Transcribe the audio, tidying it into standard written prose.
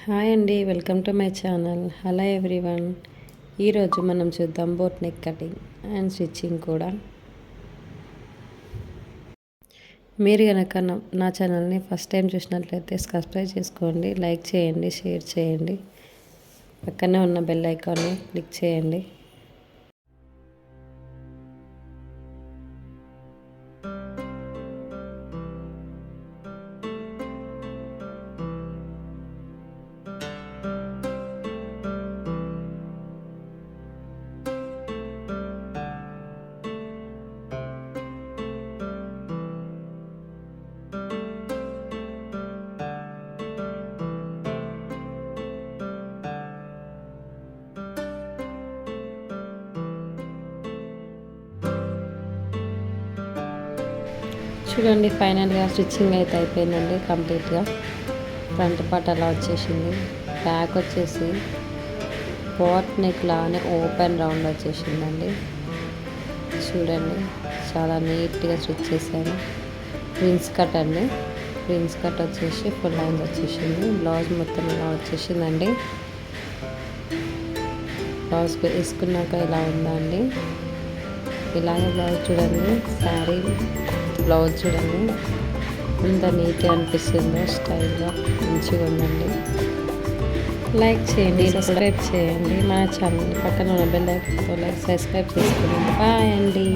Hi అండి, welcome to my channel. Hello everyone. ఈరోజు మనం చూద్దాం boat neck cutting and stitching కూడా. మీరు కనుక నా ఛానల్ని ఫస్ట్ టైం చూసినట్లయితే సబ్స్క్రైబ్ చేసుకోండి, లైక్ చేయండి, షేర్ చేయండి, పక్కనే ఉన్న బెల్ ఐకాన్ని క్లిక్ చేయండి. చూడండి, ఫైనల్గా స్టిచ్చింగ్ అయితే అయిపోయిందండి కంప్లీట్గా. ఫ్రంట్ పార్ట్ అలా వచ్చేసింది, బ్యాక్ వచ్చేసి బోట్ నెక్ లానే ఓపెన్ రౌండ్ వచ్చేసిందండి. చూడండి, చాలా నీట్గా స్టిచ్ చేశాను. ప్రిన్స్ కట్ అండి, ప్రిన్స్ కట్ వచ్చేసి ఫుల్ లైన్స్ వచ్చేసింది. బ్లౌజ్ మొత్తం ఇలా వచ్చేసిందండి. బ్లౌజ్ వేసుకున్నాక ఇలా ఉందండి. ఇలాగే బ్లౌజ్ చూడండి, శారీ బ్లౌజ్ చూడండి ఎంత నీట్గా అనిపిస్తుందో, స్టైల్గా మంచిగా ఉందండి. లైక్ చేయండి, సబ్స్క్రైబ్ చేయండి, మా ఛానల్ పక్కన ఉన్న బెల్ ఐకాన్తో సబ్స్క్రైబ్ చేసుకోండి. బాయ్ అండి.